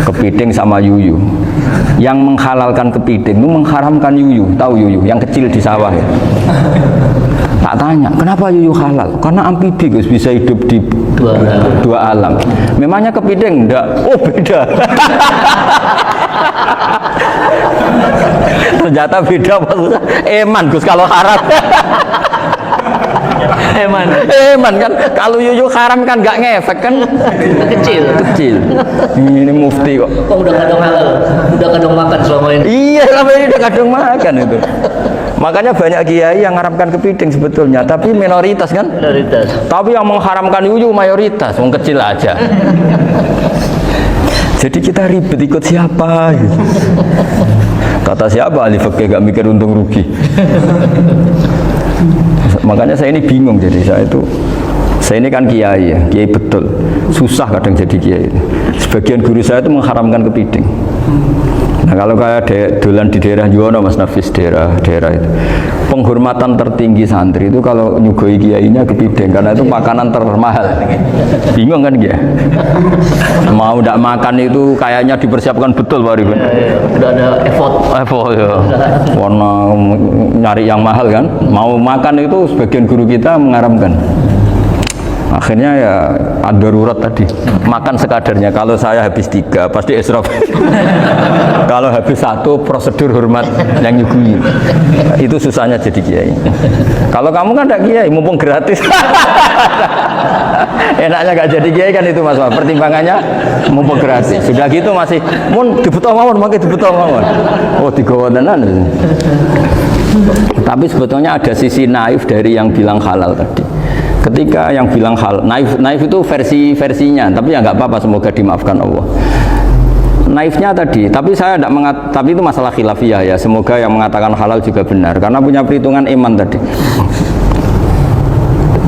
kepiting sama yuyu. Yang menghalalkan kepiting itu mengharamkan yuyu. Tahu yuyu yang kecil di sawah ya? Tak tanya, kenapa yuyu halal? Karena amfibi Gus, bisa hidup di dua alam. Memangnya kepiting enggak? Oh beda. Ternyata beda maksudnya. Eman Gus kalau haram. Eman kan, kalau yuyu haram kan nggak ngefek kan, kecil. Ini mufti kok. Kok udah kadang halal, udah kadang makan selama ini. Iya, selama ini udah kadang makan itu. Makanya banyak kiai yang mengharamkan kepiting sebetulnya, tapi minoritas kan. Minoritas. Tapi yang mengharamkan yuyu mayoritas, wong kecil aja. Jadi kita ribet ikut siapa? Gitu. Kata siapa ahli fikih gak mikir untung rugi. Makanya saya ini bingung, jadi saya ini kan kiai ya, kiai betul, susah kadang jadi kiai. Sebagian guru saya itu mengharamkan kepiting. Nah kalau kayak dolan di daerah Juwono Mas Nafis, daerah itu penghormatan tertinggi santri itu kalau nyugoi kiainya kepiting, karena itu makanan termahal. Bingung kan dia? Mau tidak makan itu kayaknya dipersiapkan betul Pak Rifan. Udah ada effort ya. Warna nyari yang mahal kan. Mau makan itu sebagian guru kita mengharamkan. Akhirnya ya ada darurat tadi, makan sekadarnya. Kalau saya habis 3 pasti israf. Kalau habis 1 prosedur hormat yang nyugui. Itu susahnya jadi kiai. Kalau kamu kan tidak kiai, mumpung gratis. Enaknya gak jadi kiai kan itu Mas. Pertimbangannya mumpung gratis. Sudah gitu masih mun dibutuh mawon, makai dibutuh mawon. Oh digawanan. Tapi sebetulnya ada sisi naif dari yang bilang halal tadi. Ketika yang bilang hal naif itu versinya, tapi ya nggak apa-apa, semoga dimaafkan Allah. Naifnya tadi, tapi saya tidak tapi itu masalah khilafiyah ya. Semoga yang mengatakan halal juga benar, karena punya perhitungan iman tadi.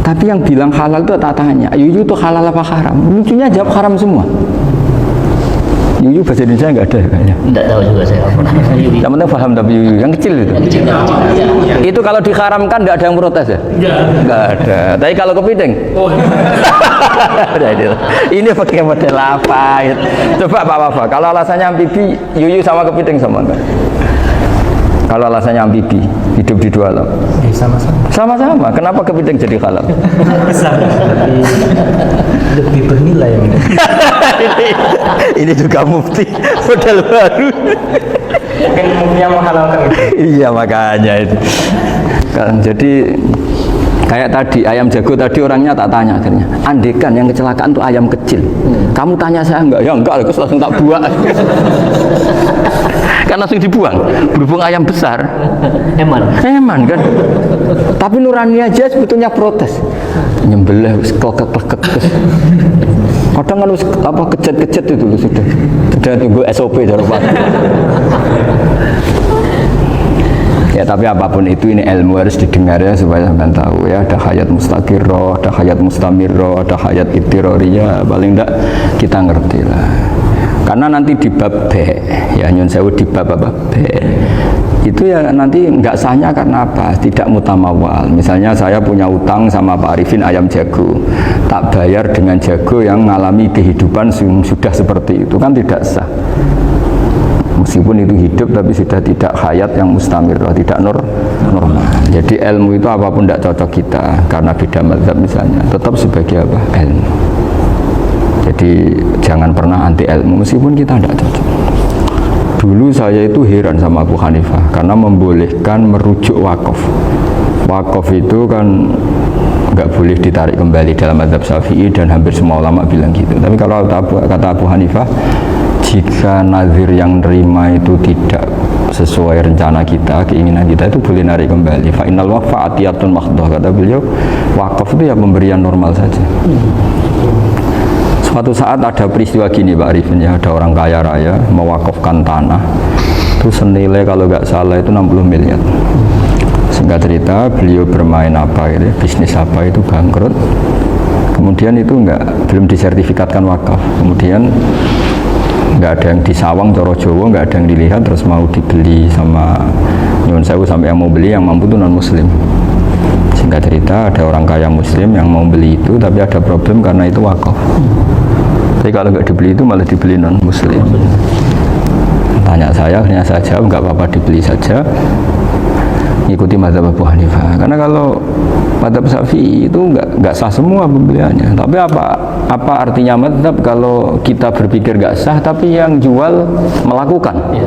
Tapi yang bilang halal itu tak tanya, yuyu itu halal apa haram? Lucunya jawab haram semua. Yuyu bahasa Indonesia nggak ada kayaknya. Nggak tahu juga saya apa. Yang penting paham tapi yuyu yang kecil itu. Itu kalau diharamkan nggak ada yang protes ya? Nggak ada. Tapi kalau kepiting? Oh. Ini pakai model apa? Coba Pak Wafa. Kalau alasannya amfibi, yuyu sama kepiting sama enggak? Kalau alasannya amfibi, hidup di 2 alam. Sama-sama. Kenapa kepiting jadi halal? Lebih bernilai. Ini juga mufti model baru. Kan muftinya menghalalkan itu. Iya makanya itu. Kan jadi kayak tadi ayam jago tadi orangnya tak tanya akhirnya. Andekan yang kecelakaan itu ayam kecil. Kamu tanya saya enggak? Ya enggak, aku langsung tak buang. Kan langsung dibuang. Berhubung ayam besar. Eman kan. Tapi nurani aja sebetulnya protes. Nyembelih klekek-klekek. Kadang kan apa kejet-kejet itu sudah tunggu SOP dari Pak. Ya tapi apapun itu ini ilmu harus didengar ya supaya sampean tahu ya, ada hayat mustaqirroh, ada hayat mustamirroh, ada hayat ibtiroriyah, paling enggak kita ngerti lah. Karena nanti di bab B, ya nyun sewu di bab apa B, itu ya nanti nggak sahnya karena apa? Tidak mutamawal. Misalnya saya punya utang sama Pak Arifin ayam jago, tak bayar dengan jago yang mengalami kehidupan sudah seperti itu, kan tidak sah. Meskipun itu hidup tapi sudah tidak hayat yang mustamirah, tidak normal. Jadi ilmu itu apapun tidak cocok kita karena beda mazhab misalnya, tetap sebagai apa? Ilmu. Jadi jangan pernah anti ilmu meskipun kita tidak cocok. Dulu saya itu heran sama Abu Hanifah karena membolehkan merujuk wakaf. Wakaf itu kan nggak boleh ditarik kembali dalam mazhab Syafi'i dan hampir semua ulama bilang gitu. Tapi kalau kata Abu Hanifah, jika nazir yang nerima itu tidak sesuai rencana kita, keinginan kita, itu boleh narik kembali. Fa innal waqfa atiyatun makhdoh, kata beliau. Wakaf itu ya pemberian normal saja. Suatu saat ada peristiwa gini Pak Arifin ya, ada orang kaya raya mewakafkan tanah itu senilai kalau nggak salah itu 60 miliar. Singkat cerita beliau bermain apa gitu, bisnis apa itu bangkrut. Kemudian itu belum disertifikatkan wakaf. Kemudian nggak ada yang disawang Coro Jowo, nggak ada yang dilihat, terus mau dibeli sama nyuwun sewu sampai yang mau beli yang mampu itu non muslim. Singkat cerita ada orang kaya muslim yang mau beli itu tapi ada problem karena itu wakaf. Tapi kalau nggak dibeli itu malah dibeli non muslim. Tanya saya, hanya saya jawab nggak apa-apa dibeli saja. Ikuti mazhab Abu Hanifah. Karena kalau mazhab Syafi'i itu nggak sah semua pembeliannya. Tapi apa artinya mazhab kalau kita berpikir nggak sah, tapi yang jual melakukan?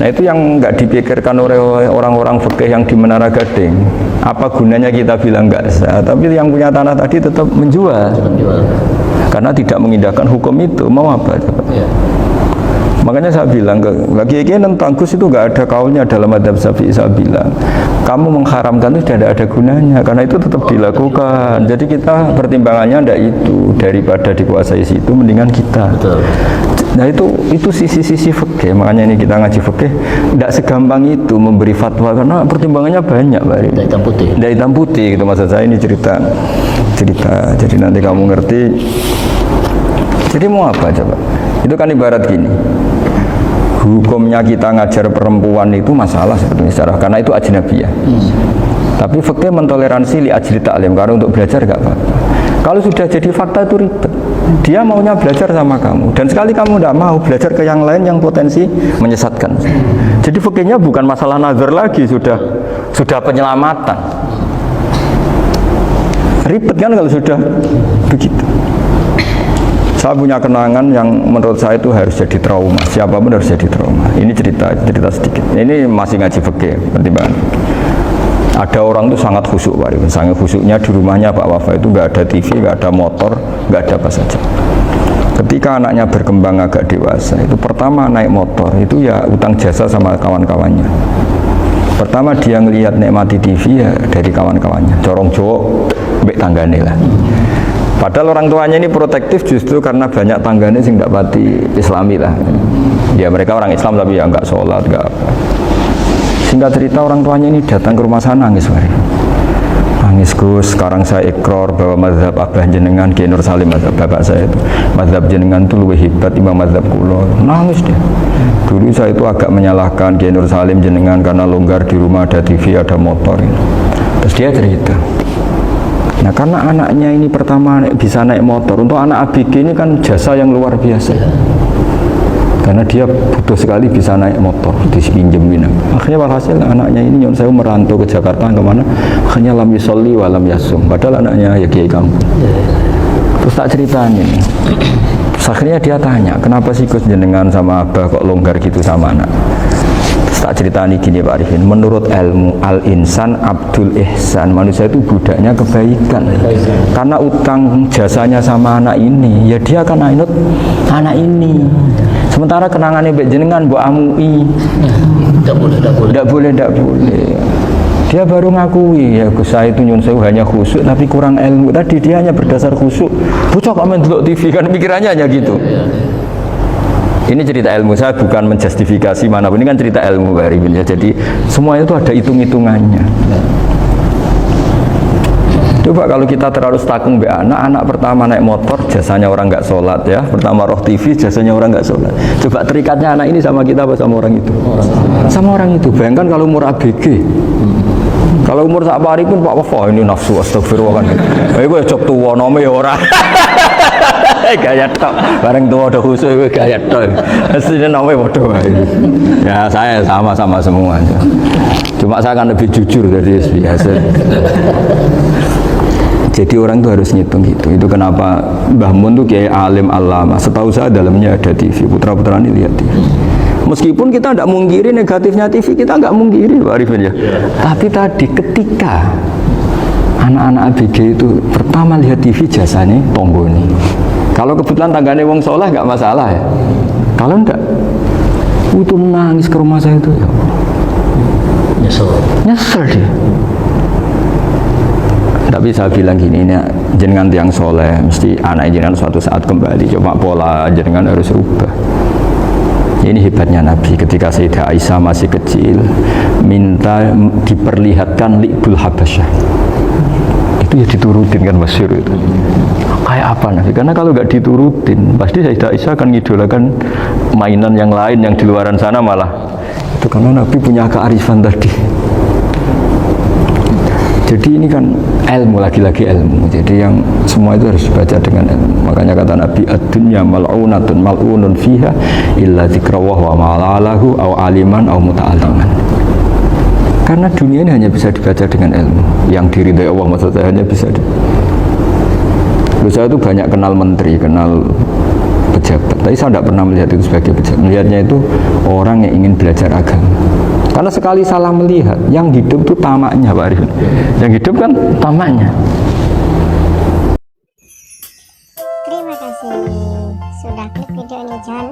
Nah itu yang nggak dipikirkan oleh orang-orang fikih yang di Menara Gading. Apa gunanya kita bilang nggak sah, tapi yang punya tanah tadi tetap menjual. Karena tidak mengindahkan hukum itu. Mau apa? Makanya saya bilang bagi tentang Gus itu nggak ada kaulnya dalam mazhab Syafi'i. Saya bilang kamu mengharamkan itu tidak ada gunanya karena itu tetap dilakukan. Jadi kita pertimbangannya ndak itu, daripada dikuasai situ mendingan kita. Nah itu sisi-sisi fikih. Makanya ini kita ngaji fikih ndak segampang itu memberi fatwa karena pertimbangannya banyak, Pak. Ndak hitam putih. Ndak hitam putih gitu maksud saya, ini cerita. Jadi nanti kamu ngerti. Jadi mau apa coba? Itu kan ibarat gini. Hukumnya kita ngajar perempuan itu masalah sebetulnya secara karena itu ajnabiyah. Tapi fikih mentoleransi li ajli ta'lim karena untuk belajar enggak apa-apa. Kalau sudah jadi fakta itu ribet. Dia maunya belajar sama kamu dan sekali kamu tidak mau belajar ke yang lain yang potensi menyesatkan. Jadi fikihnya bukan masalah nazar lagi, sudah penyelamatan. Ribet kan kalau sudah begitu. Saya punya kenangan yang menurut saya itu harus jadi trauma. Siapapun harus jadi trauma. Ini cerita sedikit. Ini masih ngaji fikih, pertimbangan. Ada orang itu sangat khusyuk, Pak. Sangat khusyuknya di rumahnya Pak Wafa itu nggak ada TV, nggak ada motor, nggak ada apa saja. Ketika anaknya berkembang agak dewasa, itu pertama naik motor itu ya utang jasa sama kawan-kawannya. Pertama dia ngelihat nikmati TV ya dari kawan-kawannya. Corong cowok, mbek tanggane lah. Padahal orang tuanya ini protektif justru karena banyak tangganya sing tidak pati Islami lah. Ya mereka orang Islam tapi ya nggak sholat, nggak apa. Singkat cerita orang tuanya ini datang ke rumah saya nangis, Mari. Nangis Gus, sekarang saya ikrar bahwa mazhab Abah jenengan Kiai Nur Salim, mazhab bapak saya itu mazhab jenengan itu lebih hebat imam mazhab kulo. Nangis dia. Dulu saya itu agak menyalahkan Kiai Nur Salim jenengan karena longgar di rumah ada TV, ada motor. Terus dia cerita. Nah karena anaknya ini pertama bisa naik motor, untuk anak ABG ini kan jasa yang luar biasa. Karena dia butuh sekali bisa naik motor, dipinjemin. Akhirnya walhasil anaknya ini nyon saya merantau ke Jakarta kemana? Akhirnya lam yusolli wa lam yasum. Padahal anaknya ya kiai kampung. Terus tak ceritain ini. Terus akhirnya dia tanya, kenapa sih Gus jenengan sama Abah kok longgar gitu sama anak? Tak ceritani gini Pak Arifin, menurut ilmu al-insan abdul ihsan, manusia itu budaknya kebaikan. Karena utang jasanya sama anak ini, ya dia akan anut anak ini. Sementara kenangannya mbek jenengan mbok amui. Tidak boleh. Dia baru ngakui, ya Gus saya itu nyun sewu hanya khusyuk tapi kurang ilmu. Tadi dia hanya berdasar khusyuk. Bocah kok main delok TV kan pikirannya hanya gitu. Ini cerita ilmu, saya bukan menjustifikasi manapun, ini kan cerita ilmu Pak Arifin ya. Jadi semuanya itu ada hitung-hitungannya. Coba kalau kita terlalu stakung be anak pertama naik motor jasanya orang nggak sholat ya, pertama roh TV jasanya orang nggak sholat. Coba terikatnya anak ini sama kita apa sama orang itu? Sama orang itu. Bayangkan kalau umur ABG. Kalau umur sak pari pun Pak Wafa ini nafsu astagfirullah kan. Gue cok tuwa nome ya ora. Gaya tok, bareng tua udah khusus gaya tok. Aslinya namanya bodoh. Ya saya sama semua. Cuma saya kan lebih jujur dari biasa. Jadi orang itu harus ngitung gitu. Itu kenapa Mbah Mun tuh kayak alim alama. Setahu saya dalamnya ada TV. Putra-putra ini lihat TV. Meskipun kita tidak mungkiri negatifnya TV, kita nggak mungkiri Pak Arifin ya. Tapi tadi ketika anak-anak ABG itu pertama lihat TV jasanya tonggoni. Kalau kebetulan tanggane wong soleh nggak masalah ya. Kalau enggak, itu nangis ke rumah saya itu ya. Nyesel dia. Tapi saya bilang gini, ini jenengan tiang soleh, mesti anak jenengan suatu saat kembali. Cuma pola jenengan harus rubah. Ini hebatnya Nabi ketika Sayyidah Aisyah masih kecil minta diperlihatkan li'bul habasyah. Itu ya diturutin kan masyhur itu. Kayak apa Nabi? Karena kalau nggak diturutin pasti Sayyidah Aisyah akan ngidolakan mainan yang lain yang di luaran sana malah. Itu karena Nabi punya kearifan tadi. Jadi ini kan ilmu, lagi-lagi ilmu. Jadi yang semua itu harus dibaca dengan ilmu. Makanya kata Nabi, ad-dunya mal'unatun mal'unun fiha illa dzikrawah wa ma'alalahu aw aliman aw muta'alliman. Karena dunia ini hanya bisa dibaca dengan ilmu. Yang diridhai Allah maksud saya hanya bisa. Saya itu banyak kenal menteri, kenal pejabat. Tapi saya tidak pernah melihat itu sebagai pejabat. Melihatnya itu orang yang ingin belajar agama. Karena sekali salah melihat, yang hidup itu tamaknya Pak Arifin. Yang hidup kan tamaknya. Terima kasih sudah klik video ini. Jangan